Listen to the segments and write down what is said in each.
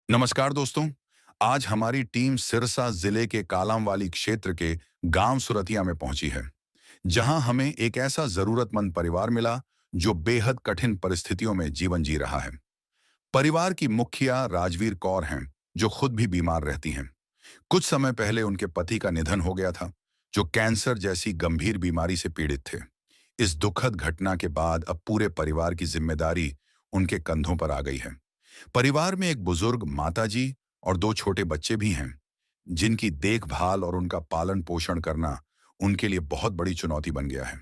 नमस्कार दोस्तों। आज हमारी टीम सिरसा जिले के कालांवाली क्षेत्र के गांव सुरतिया में पहुंची है, जहां हमें एक ऐसा जरूरतमंद परिवार मिला जो बेहद कठिन परिस्थितियों में जीवन जी रहा है। परिवार की मुखिया राजवीर कौर हैं, जो खुद भी बीमार रहती हैं। कुछ समय पहले उनके पति का निधन हो गया था, जो कैंसर जैसी गंभीर बीमारी से पीड़ित थे। इस दुखद घटना के बाद अब पूरे परिवार की जिम्मेदारी उनके कंधों पर आ गई है। परिवार में एक बुजुर्ग माताजी और दो छोटे बच्चे भी हैं, जिनकी देखभाल और उनका पालन पोषण करना उनके लिए बहुत बड़ी चुनौती बन गया है।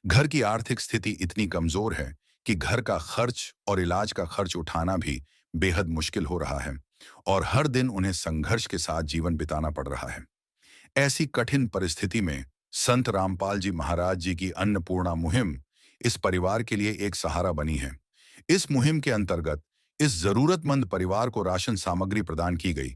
घर की आर्थिक स्थिति इतनी कमजोर है कि घर का खर्च और इलाज का खर्च उठाना भी बेहद मुश्किल हो रहा है, और हर दिन उन्हें संघर्ष के साथ जीवन बिताना पड़ रहा है। ऐसी कठिन परिस्थिति में संत रामपाल जी महाराज जी की अन्नपूर्णा मुहिम इस परिवार के लिए एक सहारा बनी है। इस मुहिम के अंतर्गत इस जरूरतमंद परिवार को राशन सामग्री प्रदान की गई,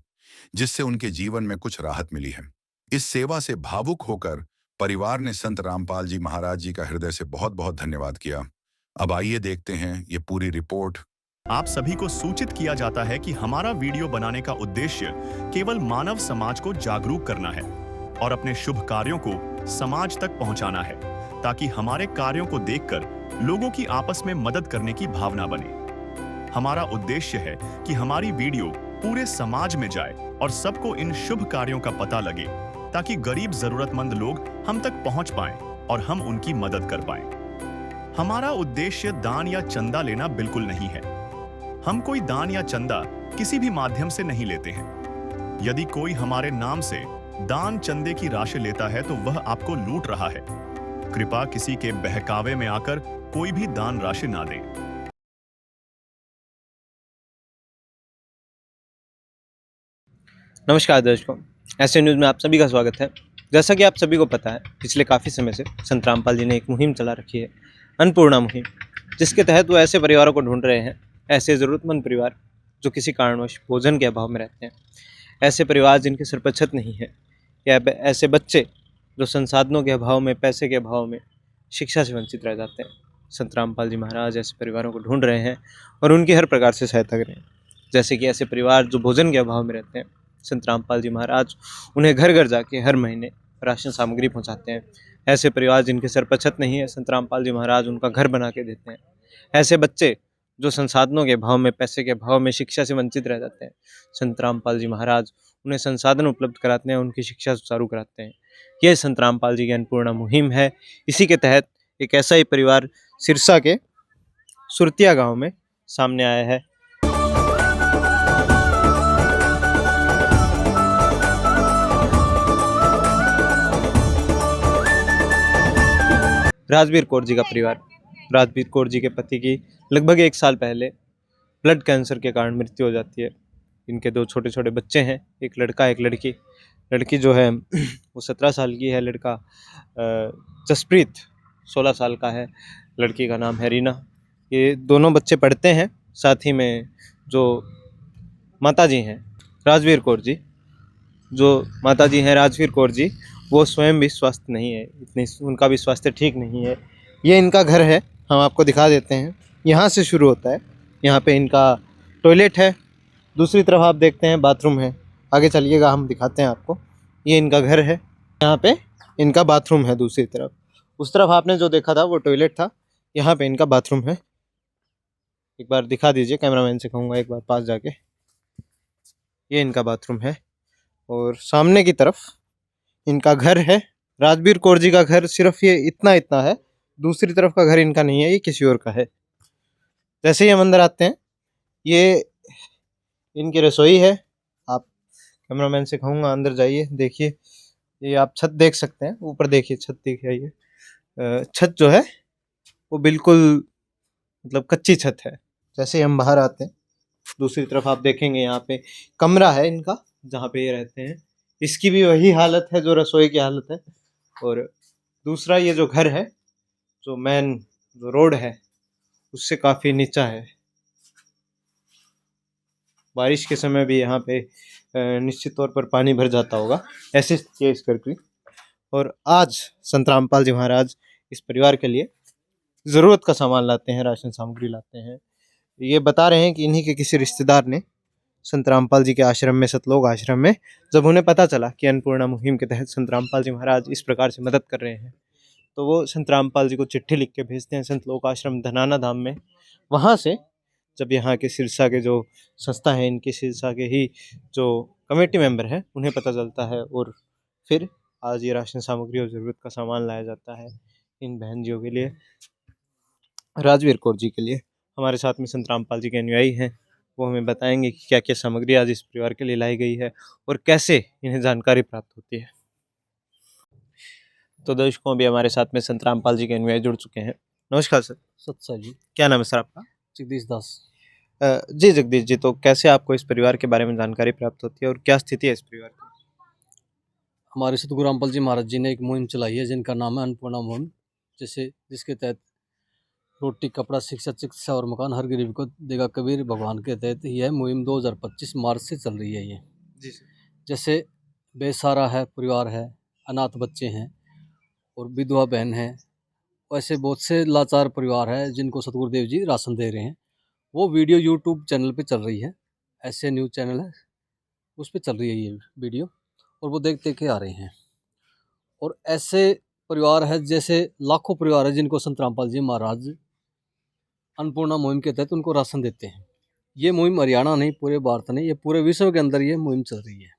जिससे उनके जीवन में कुछ राहत मिली है। इस सेवा से भावुक होकर परिवार ने संत रामपाल जी महाराज जी का हृदय से बहुत बहुत धन्यवाद किया। अब आइए देखते हैं ये पूरी रिपोर्ट। आप सभी को सूचित किया जाता है कि हमारा वीडियो बनाने का उद्देश्य केवल मानव समाज को जागरूक करना है और अपने शुभ कार्यों को समाज तक पहुंचाना है, ताकि हमारे कार्यों को देखकर लोगों की आपस में मदद करने की भावना बने। हमारा उद्देश्य है कि हमारी वीडियो पूरे समाज में जाए और सबको इन शुभ कार्यों का पता लगे, ताकि गरीब जरूरतमंद लोग हम तक पहुंच पाएं और हम उनकी मदद कर पाएं। हमारा उद्देश्य दान या चंदा लेना बिल्कुल नहीं है। हम कोई दान या चंदा किसी भी माध्यम से नहीं लेते हैं। यदि कोई हमारे नाम से दान चंदे की राशि लेता है तो वह आपको लूट रहा है। कृपया किसी के बहकावे में आकर कोई भी दान राशि ना दें। नमस्कार दर्शकों, ऐसे न्यूज़ में आप सभी का स्वागत है। जैसा कि आप सभी को पता है, पिछले काफ़ी समय से संत रामपाल जी ने एक मुहिम चला रखी है, अन्नपूर्णा मुहिम, जिसके तहत वो ऐसे परिवारों को ढूंढ रहे हैं, ऐसे ज़रूरतमंद परिवार जो किसी कारणवश भोजन के अभाव में रहते हैं, ऐसे परिवार जिनके सिर पर छत नहीं है, या ऐसे बच्चे जो संसाधनों के अभाव में, पैसे के अभाव में शिक्षा से वंचित रह जाते हैं। संत रामपाल जी महाराज ऐसे परिवारों को ढूंढ रहे हैं और उनकी हर प्रकार से सहायता कर रहे हैं। जैसे कि ऐसे परिवार जो भोजन के अभाव में रहते हैं, संत रामपाल जी महाराज उन्हें घर घर जाके हर महीने राशन सामग्री पहुंचाते हैं। ऐसे परिवार जिनके सर पर छत नहीं है, संत रामपाल जी महाराज उनका घर बना के देते हैं। ऐसे बच्चे जो संसाधनों के अभाव में, पैसे के अभाव में शिक्षा से वंचित रह जाते हैं, संत रामपाल जी महाराज उन्हें संसाधन उपलब्ध कराते हैं, उनकी शिक्षा सुचारू कराते हैं। यह संत रामपाल जी की अन्नपूर्णा मुहिम है। इसी के तहत एक ऐसा ही परिवार सिरसा के सुरतिया गाँव में सामने आया है। राजवीर कौर जी का परिवार। राजवीर कौर जी के पति की लगभग 1 साल पहले ब्लड कैंसर के कारण मृत्यु हो जाती है। इनके 2 छोटे छोटे बच्चे हैं, एक लड़का एक लड़की। लड़की जो है वो 17 साल की है, लड़का जसप्रीत 16 साल का है, लड़की का नाम है रीना। ये दोनों बच्चे पढ़ते हैं। साथ ही में जो माताजी हैं राजवीर कौर जी, राजवीर कौर जी, वो स्वयं भी स्वस्थ नहीं है, इतनी उनका भी स्वास्थ्य ठीक नहीं है। ये इनका घर है, हम आपको दिखा देते हैं। यहाँ से शुरू होता है। यहाँ पे इनका टॉयलेट है, दूसरी तरफ आप देखते हैं बाथरूम है। आगे चलिएगा, हम दिखाते हैं आपको। ये इनका घर है, यहाँ पे इनका बाथरूम है दूसरी तरफ। उस तरफ आपने जो देखा था वो टॉयलेट था, यहाँ पे इनका बाथरूम है। एक बार दिखा दीजिए, कैमरामैन से कहूँगा एक बार पास जाके। ये इनका बाथरूम है और सामने की तरफ इनका घर है। राजवीर कौर जी का घर सिर्फ ये इतना है, दूसरी तरफ का घर इनका नहीं है, ये किसी और का है। जैसे ही हम अंदर आते हैं, ये इनकी रसोई है। आप कैमरामैन से कहूँगा अंदर जाइए, देखिए। ये आप छत देख सकते हैं, ऊपर देखिए, छत देखिए। ये छत जो है वो बिल्कुल मतलब कच्ची छत है। जैसे ही हम बाहर आते हैं, दूसरी तरफ आप देखेंगे, यहाँ पे कमरा है इनका जहाँ पे ये रहते हैं। इसकी भी वही हालत है जो रसोई की हालत है। और दूसरा ये जो घर है, जो मेन जो रोड है, उससे काफ़ी नीचा है। बारिश के समय भी यहाँ पे निश्चित तौर पर पानी भर जाता होगा, ऐसी स्थिति है इस घर की। और आज संत रामपाल जी महाराज इस परिवार के लिए ज़रूरत का सामान लाते हैं, राशन सामग्री लाते हैं। ये बता रहे हैं कि इन्हीं के किसी रिश्तेदार ने संत रामपाल जी के आश्रम में, सतलोक आश्रम में, जब उन्हें पता चला कि अन्नपूर्णा मुहिम के तहत संत रामपाल जी महाराज इस प्रकार से मदद कर रहे हैं, तो वो संत रामपाल जी को चिट्ठी लिख के भेजते हैं संत लोक आश्रम धनाना धाम में। वहाँ से जब यहाँ के सिरसा के जो संस्था है, इनके सिरसा के ही जो कमेटी मेंबर है, उन्हें पता चलता है, और फिर आज ये राशन सामग्री और ज़रूरत का सामान लाया जाता है इन बहन जियों के लिए, राजवीर कौर जी के लिए। हमारे साथ में संत रामपाल जी के अनुयायी हैं, वो हमें बताएंगे कि क्या क्या सामग्री आज इस परिवार के लिए लाई गई है और कैसे इन्हें जानकारी प्राप्त होती है। तो दर्शकों, अभी हमारे साथ में संत रामपाल जी के अनुयायी जुड़ चुके हैं। नमस्कार सर। सत्सा जी, क्या नाम है सर आपका? जगदीश दास। जी जगदीश जी, तो कैसे आपको इस परिवार के बारे में जानकारी प्राप्त होती है और क्या स्थिति है इस परिवार की? हमारे सतगुरु रामपाल जी महाराज जी ने एक मुहिम चलाई है जिनका नाम है अन्नपूर्णा मुहिम, जिसके तहत रोटी, कपड़ा, शिक्षा, चिकित्सा और मकान हर गरीब को देगा कबीर भगवान के तहत यह मुहिम 2025 मार्च से चल रही है। ये जी सर। जैसे बेसहारा है परिवार है, अनाथ बच्चे हैं और विधवा बहन है, ऐसे बहुत से लाचार परिवार है जिनको सतगुरुदेव जी राशन दे रहे हैं। वो वीडियो यूट्यूब चैनल पे चल रही है, ऐसे न्यूज़ चैनल है उस पर चल रही है ये वीडियो, और वो देख देख के आ रहे हैं। और ऐसे परिवार है, जैसे लाखों परिवार है जिनको संत रामपाल जी महाराज अन्नपूर्णा मुहिम के तहत उनको राशन देते हैं। ये मुहिम हरियाणा नहीं, पूरे भारत नहीं, ये पूरे विश्व के अंदर ये मुहिम चल रही है।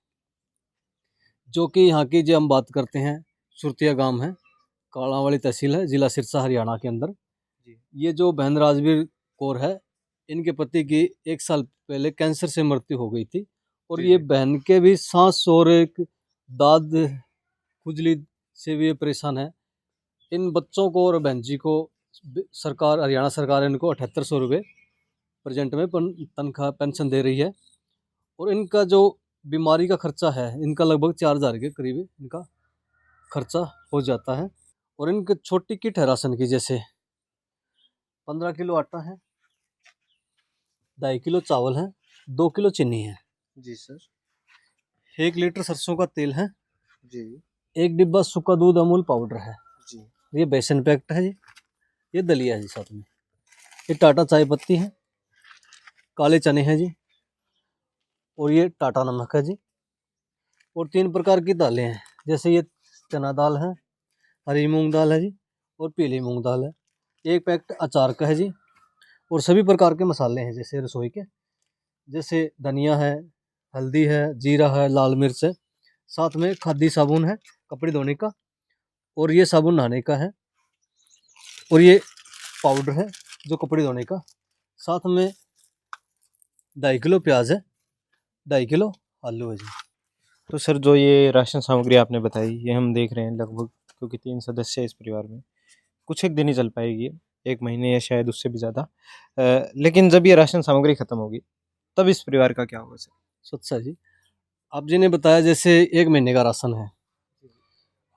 जो कि यहाँ की जो हम बात करते हैं, सुरतिया गांव है, कालांवाली तहसील है, जिला सिरसा, हरियाणा के अंदर। ये जो बहन राजवीर कौर है, इनके पति की 1 साल पहले कैंसर से मृत्यु हो गई थी, और ये बहन के भी सांस और एक दाद खुजली से भी ये परेशान है। इन बच्चों को और बहन जी को सरकार, हरियाणा सरकार इनको 7800 रुपये प्रेजेंट में तनख्वाह पेंशन दे रही है। और इनका जो बीमारी का खर्चा है, इनका लगभग 4000 के करीब इनका खर्चा हो जाता है। और इनकी छोटी किट है राशन की, जैसे 15 किलो आटा है, 2.5 किलो चावल है, 2 किलो चीनी है जी सर। 1 लीटर सरसों का तेल है जी। 1 डिब्बा सूखा दूध अमूल पाउडर है जी। ये बेसन पैक्ट है जी, ये दलिया है जी, साथ में ये टाटा चाय पत्ती है, काले चने हैं जी, और ये टाटा नमक है जी। और 3 प्रकार की दालें हैं, जैसे ये चना दाल है, हरी मूंग दाल है जी, और पीली मूंग दाल है। 1 पैकेट अचार का है जी। और सभी प्रकार के मसाले हैं, जैसे रसोई के, जैसे धनिया है, हल्दी है, जीरा है, लाल मिर्च है, साथ में खादी साबुन है कपड़े धोने का, और ये साबुन नहाने का है, और ये पाउडर है जो कपड़े धोने का, साथ में 2.5 किलो प्याज है, 2.5 किलो आलू है जी। तो सर, जो ये राशन सामग्री आपने बताई, ये हम देख रहे हैं लगभग, क्योंकि 3 सदस्य है इस परिवार में, कुछ एक दिन ही चल पाएगी, 1 महीने या शायद उससे भी ज़्यादा। लेकिन जब ये राशन सामग्री खत्म होगी, तब इस परिवार का क्या होगा सर? सच्चा जी, आप जी ने बताया जैसे 1 महीने का राशन है,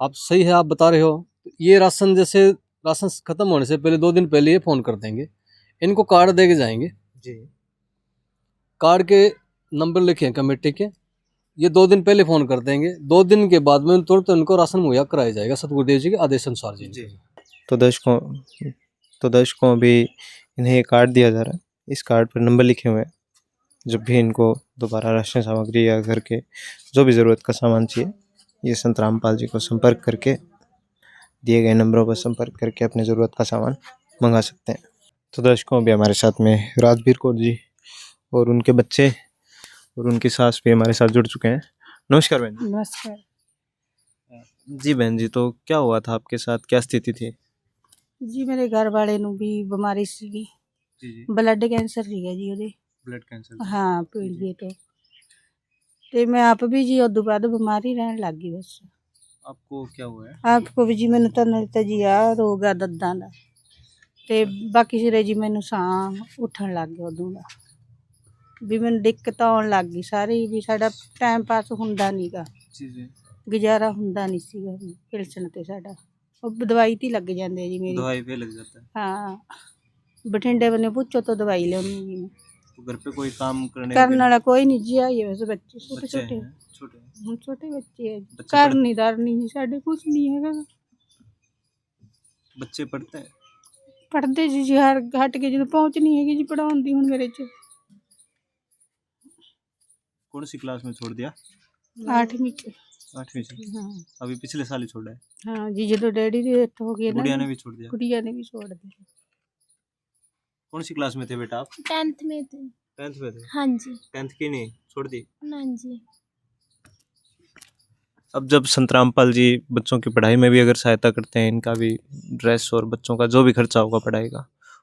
आप सही है, आप बता रहे हो। ये राशन, जैसे राशन खत्म होने से पहले 2 दिन पहले ये फ़ोन कर देंगे, इनको कार्ड दे के जाएंगे जी। कार्ड के नंबर लिखे हैं कमेटी के, ये 2 दिन पहले फ़ोन कर देंगे, 2 दिन के बाद में तुरंत उनको राशन मुहैया कराया जाएगा सतगुरुदेव जी के आदेश अनुसार जी। तो दर्शकों अभी इन्हें ये कार्ड दिया जा रहा है, इस कार्ड पर नंबर लिखे हुए हैं। जब भी इनको दोबारा राशन सामग्री या घर के जो भी ज़रूरत का सामान चाहिए, ये संत रामपाल जी को संपर्क करके, दिए गए नंबरों पर संपर्क करके अपने ज़रूरत का सामान मंगा सकते हैं। तो दर्शकों, अभी हमारे साथ में राजवीर कौर जी और उनके बच्चे और उनकी सास भी हमारे साथ जुड़ चुके हैं। नमस्कार बहन जी। नमस्कार जी बहन जी, तो क्या हुआ था आपके साथ, क्या स्थिति थी? जी, ਮੇਰੇ ਘਰ ਵਾਲੇ ਨੂੰ ਵੀ ਬਿਮਾਰੀ ਸੀਗੀ, जी। ਬਲੱਡ ਕੈਂਸਰ ਸੀਗਾ ਜੀ ਉਹਦੇ। Blood cancer. ਹਾਂ, ਪੀਲੀਏ ਤੋਂ। ਤੇ ਮੈਂ ਆਪ ਵੀ ਜੀ ਉਦੋਂ ਬਾਅਦ ਬਿਮਾਰ ਹੀ ਰਹਿਣ ਲੱਗ ਗਈ ਬਸ। आपको क्या हुआ है? ਆਪਕੋ ਵੀ ਜੀ ਮੈਨੂੰ ਤਾਂ ਜੀ ਆ ਰੋਗ ਆ ਦੰਦਾਂ ਦਾ, ਤੇ ਬਾਕੀ ਸਿਰੇ ਜੀ ਮੈਨੂੰ ਸਾਹ ਉੱਠਣ ਲੱਗ ਗਿਆ ਉਦੋਂ ਦਾ, ਵੀ ਮੈਨੂੰ ਦਿੱਕਤ ਆਉਣ ਲੱਗ ਗਈ ਸਾਰੀ, ਵੀ ਸਾਡਾ ਟਾਈਮ ਪਾਸ ਹੁੰਦਾ ਨੀ ਗਾ, जी जी। ਗੁਜ਼ਾਰਾ ਹੁੰਦਾ ਨਹੀਂ ਸੀਗਾ ਵੀ ਪਿਲਸਣ ਤੇ ਸਾਡਾ। ਉਹ ਦਵਾਈ ਤੇ ਹੀ ਲੱਗ ਜਾਂਦੇ ਆ ਜੀ ਮੇਰੀ। दवाई पे लग जाता है। ਹਾਂ, ਬਠਿੰਡੇ ਬੰਨੇ ਪੁੱਛੋ ਤੋਂ ਦਵਾਈ ਲਿਆਉਣੀ ਜੀ ਮੈਂ। तो घर पे कोई काम करने ਕਰਨ ਵਾਲਾ ਕੋਈ ਨਹੀਂ ਜੀ, ਆਈ ਬਸ ਬੱਚੇ ਛੋਟੇ बच्चे ਛੋਟੇ, हैं छोटे? ਹੁਣ ਛੋਟੇ ਬੱਚੇ ਹੈ, ਬੱਚੇ ਘਰ ਨਹੀਂ ਦਾਰਨੀ ਜੀ ਸਾਡੇ, ਕੁਛ ਨਹੀਂ ਹੈਗਾ। बच्चे पढ़ते हैं? ਪੜ੍ਹਦੇ ਜੀ ਹਟ ਕੇ ਜਦੋਂ ਪਹੁੰਚ ਨਹੀਂ ਹੈਗੀ ਜੀ ਪੜਾਉਣ ਦੀ ਹੁਣ ਮੇਰੇ 'ਚ। कौन सी क्लास में छोड़ दिया? 8वीं ਚ 8वीं से। हाँ अभी पिछले साल ही छोड़ा है। हाँ जी, ਜਦੋਂ ਡੈਡੀ ਦੀ डेथ हो गई गुड़िया ना, ने भी छोड़ दिया। गुड़िया ने भी छोड़ दिया। कौन सी क्लास में थे बेटा आप? 10th में थे। 10th में थे। हाँ जी। 10th की नहीं छोड़ दी। हाँ जी। अब जब संतरामपाल जी बच्चों की पढ़ाई में भी अगर सहायता करते हैं, इनका भी ड्रेस और बच्चों का जो भी खर्चा होगा पढ़ाई का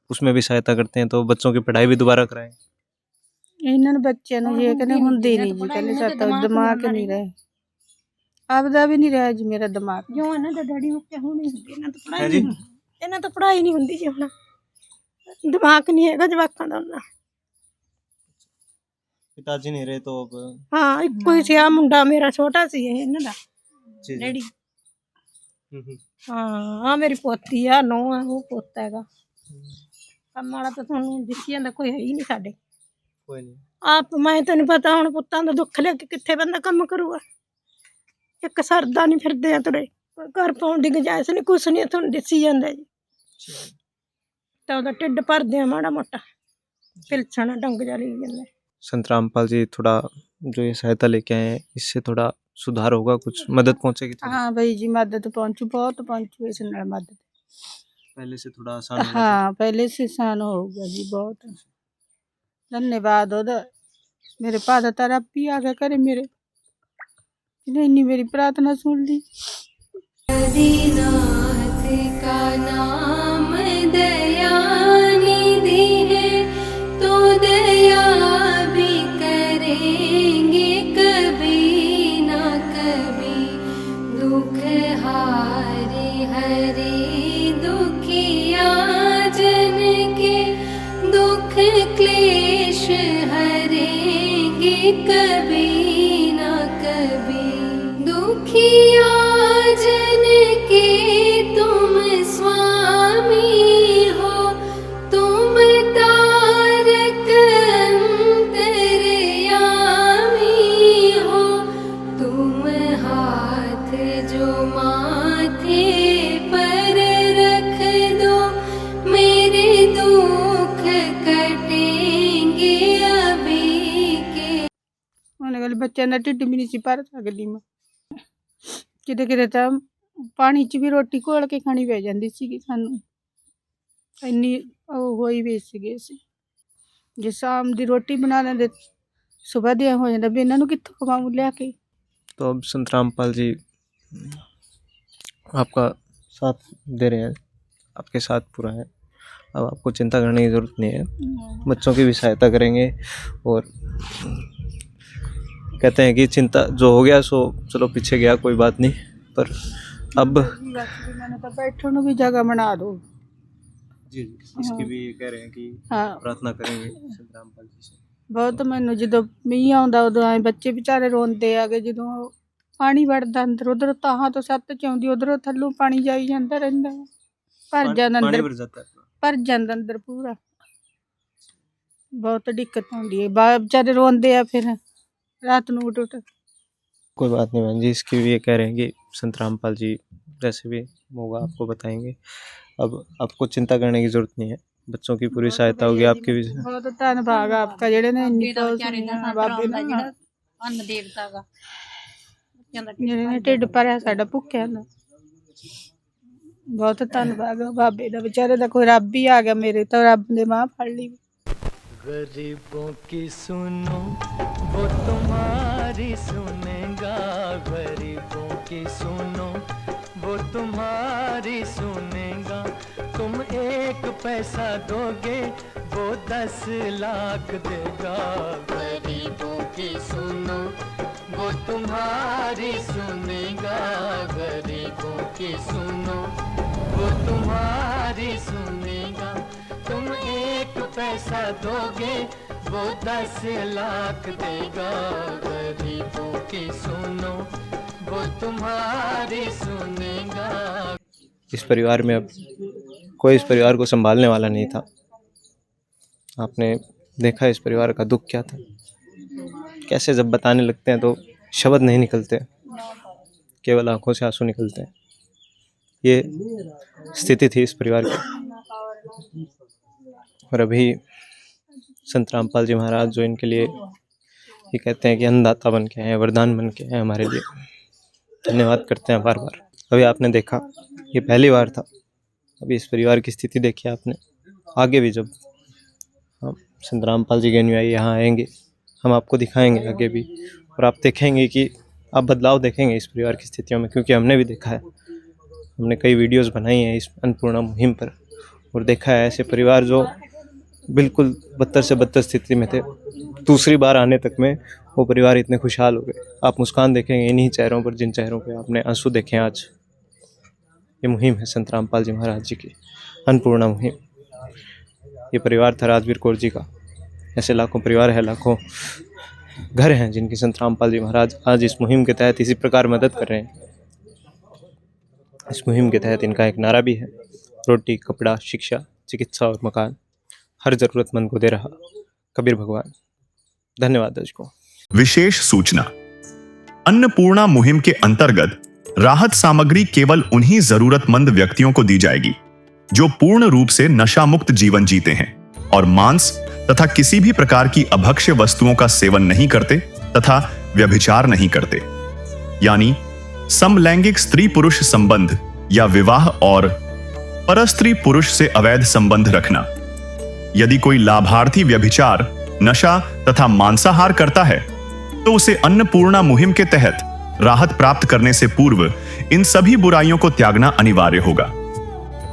उसमें भी सहायता करते हैं, तो बच्चों की पढ़ाई भी दोबारा कराएं। ਇਹਨਾਂ ਨੂੰ ਬੱਚਿਆਂ ਨੂੰ ਜੇ ਕਹਿੰਦੇ ਹੁੰਦੀ ਨਹੀਂ ਜੀ, ਕਹਿੰਦੇ ਸਾਡਾ ਦਿਮਾਗ ਨਹੀਂ ਰਿਹਾ, ਆਪਦਾ ਵੀ ਨਹੀਂ ਰਿਹਾ ਜੀ ਮੇਰਾ ਦਿਮਾਗ। ਜੋ ਇਹਨਾਂ ਦਾ ਡੈਡੀ ਮੁੱਕਿਆ ਹੁਣ ਨਹੀਂ ਹੁੰਦੀ, ਇਹਨਾਂ ਤੋਂ है ਪੜ੍ਹਾਈ जी? ਨਹੀਂ, ਇਹਨਾਂ ਤੋਂ ਪੜ੍ਹਾਈ ਨਹੀਂ ਹੁੰਦੀ ਜੀ। ਹੁਣ ਦਿਮਾਗ ਨਹੀਂ ਹੈਗਾ ਜਵਾਕਾਂ ਦਾ ਉਹਨਾਂ। पिताजी नहीं रहे तो अब ਹਾਂ ਇੱਕੋ ਹੀ ਸੀ, ਆਹ ਮੁੰਡਾ ਮੇਰਾ ਛੋਟਾ ਸੀ ਇਹ ਇਹਨਾਂ ਦਾ जी, जी। ਡੈਡੀ। हम्म। ਹਾਂ ਆ ਮੇਰੀ ਪੋਤੀ ਆ, ਨੌਂ ਆ, ਉਹ ਪੋਤਾ ਹੈਗਾ। ਕੰਮ ਵਾਲਾ ਤਾਂ ਤੁਹਾਨੂੰ ਦਿਖੀ ਜਾਂਦਾ, ਕੋਈ ਹੈ ਹੀ ਨਹੀਂ ਸਾਡੇ। कोई नहीं। ਆਪ ਮੈਂ ਤੈਨੂੰ ਪਤਾ ਹੁਣ ਪੁੱਤਾਂ ਦਾ ਦੁੱਖ ਲੈ ਕੇ ਕਿੱਥੇ ਬੰਦਾ ਕੰਮ ਕਰੂਗਾ। ਇੱਕ ਸਰਦਾ ਨਹੀਂ, ਫਿਰਦੇ ਆ ਤੁਰੇ, ਕੋਈ ਘਰ ਪਾਉਣ ਦੀ ਗੁੰਜਾਇਸ਼ ਨਹੀਂ, ਕੁਛ ਨਹੀਂ ਤੁਹਾਨੂੰ ਦਿਸੀ ਜਾਂਦਾ ਜੀ। ਤਾਂ ਉਹਦਾ ਢਿੱਡ ਭਰਦੇ ਆ ਮਾੜਾ ਮੋਟਾ, ਪਿਲਸਣਾ ਡੰਗ ਜਾ ਲਈ ਜਾਂਦਾ। संतरामपाल जी थोड़ा जो ये सहायता लेके आए हैं, इससे थोड़ा सुधार होगा, कुछ मदद पहुंचेगी थोड़ी? हाँ भाई जी, मदद पहुंचू, बहुत पहुंचू इस नाल मदद। पहले से थोड़ा आसान होगा। हाँ पहले से आसान होगा जी, बहुत धन्यवाद ओदा। मेरे पादा तारा भी आ गया करे मेरे, जिन्हें इन्नी मेरी प्रार्थना सुन ली। आदिनाथ का नाम दयानिधि है, तो दया भी करेंगे कभी ना कभी। दुख हारे हरे दुखिया जन के, दुख क्लेश हरेंगे कभी ना कभी। दुखिया जन के तुम स्वामी हो, तुम तारक अंतर्यामी हो। तुम हाथ जो माथे पर रख दो, मेरे दुख कटेंगे अभी के। ਉਹਨੇ ਗੱਲ ਬੱਚਿਆਂ ਦਾ ਢਿੱਡ ਵੀ ਨਹੀਂ ਸੀ ਭਰ ਸਕਦੀ ਮੈਂ, ਕਿਤੇ ਕਿਤੇ ਤਾਂ ਪਾਣੀ 'ਚ ਵੀ ਰੋਟੀ ਘੋਲ ਕੇ ਖਾਣੀ ਪੈ ਜਾਂਦੀ ਸੀਗੀ ਸਾਨੂੰ, ਇੰਨੀ ਉਹ ਹੋਈ ਵੀ ਸੀਗੇ ਅਸੀਂ। ਜੇ ਸ਼ਾਮ ਦੀ ਰੋਟੀ ਬਣਾ ਲੈਂਦੇ, ਸੁਬਾਹ ਦੇ ਹੋ ਜਾਂਦਾ ਵੀ ਇਹਨਾਂ ਨੂੰ ਕਿੱਥੋਂ ਖਵਾऊं ਲਿਆ ਕੇ। तो अब संतरामपाल जी आपका साथ दे रहे हैं, आपके साथ पूरा है, अब आपको चिंता करने की ज़रूरत नहीं है, बच्चों की भी सहायता करेंगे। और कहते हैं कि चिंता जो हो गया सो चलो पीछे गया, कोई बात नहीं, पर अब मैंने तो बैठने ਨੂੰ ਵੀ जगह बना दो। जी इसकी भी कह रहे हैं कि हाँ प्रार्थना करेंगे संतरामपाल जी से। ਬਹੁਤ ਮੈਨੂੰ ਜਦੋਂ ਮੀਂਹ ਆਉਂਦਾ ਉਦੋਂ ਐ ਬੱਚੇ ਵਿਚਾਰੇ ਰੋਂਦੇ ਆਗੇ, ਜਦੋਂ ਪਾਣੀ ਵੜਦਾ ਅੰਦਰ, ਉਧਰੋਂ ਤਾਹਾਂ ਤੋਂ ਛੱਤ ਚ ਆਉਂਦੀ, ਉਧਰੋਂ ਥੱਲੋਂ ਪਾਣੀ ਜਾਈ ਜਾਂਦਾ ਰਹਿੰਦਾ, ਭਰ ਜਾਂਦਾ पानी ਅੰਦਰ, भर जाता है पूरा। ਭਰ ਜਾਂਦਾ ਅੰਦਰ ਪੂਰਾ। ਬਹੁਤ ਦਿੱਕਤ ਆਉਂਦੀ ਹੈ, ਵਿਚਾਰੇ ਰੋਂਦੇ ਆ ਫਿਰ रात ਨੂੰ उठ उठ। कोई बात नहीं बहन जी, इसकी भी ये कह रहे हैं कि संतरामपाल जी जैसे भी होगा आपको बताएंगे, अब आपको चिंता करने की ज़रूरत नहीं है, बच्चों की पूरी सहायता होगी, आपकी भी। बहुत धन्यवाद आपका जेड़े ने इन्नी बाबे ने ਅੰਨ ਦੇਵਤਾ ਦਾ जेड़े ने ढिड भरिया साडा भुक्खिया दा। बहुत धन्यवाद बाबे दा, बेचारे दा कोई रब ही आ गया मेरे, तो रब ने मां फड़ ली। गरीबों की सुनो वो तुम्हारी सुनेगा, गरीबों की सुनो वो तुम्हारी सुनेगा। तुम 1 पैसा दोगे वो 10 लाख देगा। गरीबों की सुनो वो तुम्हारी सुनेगा, गरीबों की सुनो वो तुम्हारी सुनेगा। तुम 1 पैसा दोगे वो 10 लाख देगा। गरीबों की सुनो वो तुम्हारी सुनेगा। इस परिवार में अब कोई इस परिवार को संभालने वाला नहीं था, आपने देखा इस परिवार का दुख क्या था, कैसे जब बताने लगते हैं तो शब्द नहीं निकलते, केवल आंखों से आंसू निकलते हैं। ये स्थिति थी इस परिवार की। और अभी संतरामपाल जी महाराज जो इनके लिए ये कहते हैं कि अन्नदाता बन के आए, वरदान बन के आए हमारे लिए। धन्यवाद करते हैं बार बार। अभी आपने देखा, ये पहली बार था, अभी इस परिवार की स्थिति देखी आपने। आगे भी जब हम संत रामपाल जी के अनुयायी यहाँ आएंगे, हम आपको दिखाएंगे आगे भी, और आप देखेंगे कि आप बदलाव देखेंगे इस परिवार की स्थितियों में, क्योंकि हमने भी देखा है। हमने कई वीडियोस बनाई हैं इस अन्नपूर्णा मुहिम पर, और देखा है ऐसे परिवार जो बिल्कुल बदतर से बदतर स्थिति में थे, दूसरी बार आने तक में वो परिवार इतने खुशहाल हो गए। आप मुस्कान देखेंगे इन्हीं चेहरों पर, जिन चेहरों पे आपने आंसू देखे आज। ये मुहिम है संत रामपाल जी महाराज जी की अन्नपूर्णा मुहिम। ये परिवार था राजवीर कौर जी का। ऐसे लाखों परिवार है, लाखों घर हैं जिनकी संत रामपाल जी महाराज आज इस मुहिम के तहत इसी प्रकार मदद कर रहे हैं। इस मुहिम के तहत इनका एक नारा भी है, रोटी, कपड़ा, शिक्षा, चिकित्सा और मकान हर जरूरतमंद को दे रहा कबीर भगवान। धन्यवाद दर्शकों। विशेष सूचना, अन्नपूर्णा मुहिम के अंतर्गत राहत सामग्री केवल उन्हीं जरूरतमंद व्यक्तियों को दी जाएगी जो पूर्ण रूप से नशा मुक्त जीवन जीते हैं और मांस तथा किसी भी प्रकार की अभक्ष्य वस्तुओं का सेवन नहीं करते तथा व्यभिचार नहीं करते, यानी समलैंगिक स्त्री पुरुष संबंध या विवाह और परस्त्री पुरुष से अवैध संबंध रखना। यदि कोई लाभार्थी व्यभिचार, नशा तथा मांसाहार करता है तो उसे अन्नपूर्णा मुहिम के तहत राहत प्राप्त करने से पूर्व इन सभी बुराइयों को त्यागना अनिवार्य होगा।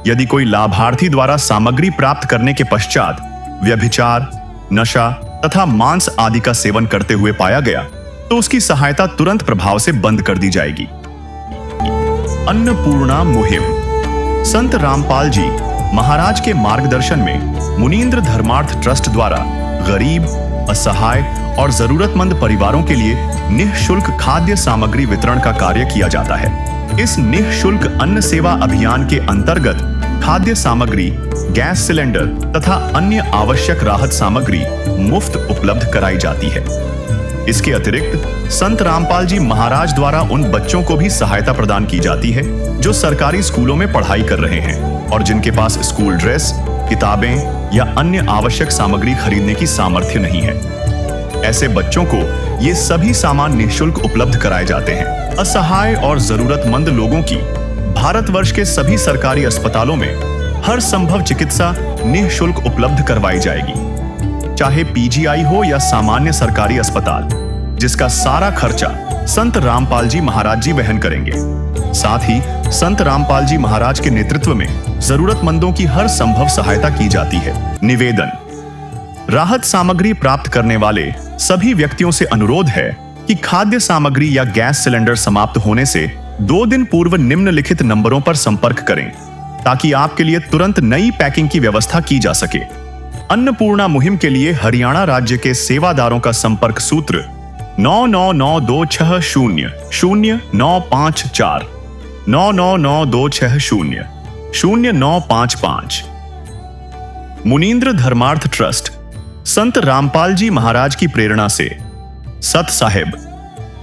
यदि कोई लाभार्थी द्वारा सामग्री प्राप्त करने के पश्चात व्यभिचार, नशा तथा मांस आदि का सेवन करते हुए पाया गया तो उसकी सहायता तुरंत प्रभाव से बंद कर दी जाएगी। अन्नपूर्णा मुहिम संत रामपाल जी महाराज के मार्गदर्शन में मुनींद्र धर्मार्थ ट्रस्ट द्वारा गरीब, असहाय और जरूरतमंद परिवारों के लिए निःशुल्क खाद्य सामग्री वितरण का कार्य किया जाता है। इस निःशुल्क अन्न सेवा अभियान के अंतर्गत खाद्य सामग्री, गैस सिलेंडर तथा अन्य आवश्यक राहत सामग्री मुफ्त उपलब्ध कराई जाती है। इसके अतिरिक्त संत रामपाल जी महाराज द्वारा उन बच्चों को भी सहायता प्रदान की जाती है जो सरकारी स्कूलों में पढ़ाई कर रहे हैं और जिनके पास स्कूल ड्रेस, किताबें या अन्य आवश्यक सामग्री खरीदने की सामर्थ्य नहीं है। ऐसे बच्चों को ये सभी सामान निःशुल्क उपलब्ध कराए जाते हैं। असहाय और जरूरतमंद लोगों की भारतवर्ष के सभी सरकारी अस्पतालों में हर संभव चिकित्सा निःशुल्क उपलब्ध करवाई जाएगी, चाहे पीजीआई हो या सामान्य सरकारी अस्पताल, जिसका सारा खर्चा संत रामपाल जी महाराज जी वहन करेंगे। साथ ही संत रामपाल जी महाराज के नेतृत्व में जरूरतमंदों की हर संभव सहायता की जाती है। निवेदन, राहत सामग्री प्राप्त करने वाले सभी व्यक्तियों से अनुरोध है कि खाद्य सामग्री या गैस सिलेंडर समाप्त होने से 2 दिन पूर्व निम्नलिखित नंबरों पर संपर्क करें ताकि आपके लिए तुरंत नई पैकिंग की व्यवस्था की जा सके। अन्नपूर्णा मुहिम के लिए हरियाणा राज्य के सेवादारों का संपर्क सूत्र 9992600954 9992600955। मुनींद्र धर्मार्थ ट्रस्ट संत रामपाल जी महाराज की प्रेरणा से सत साहिब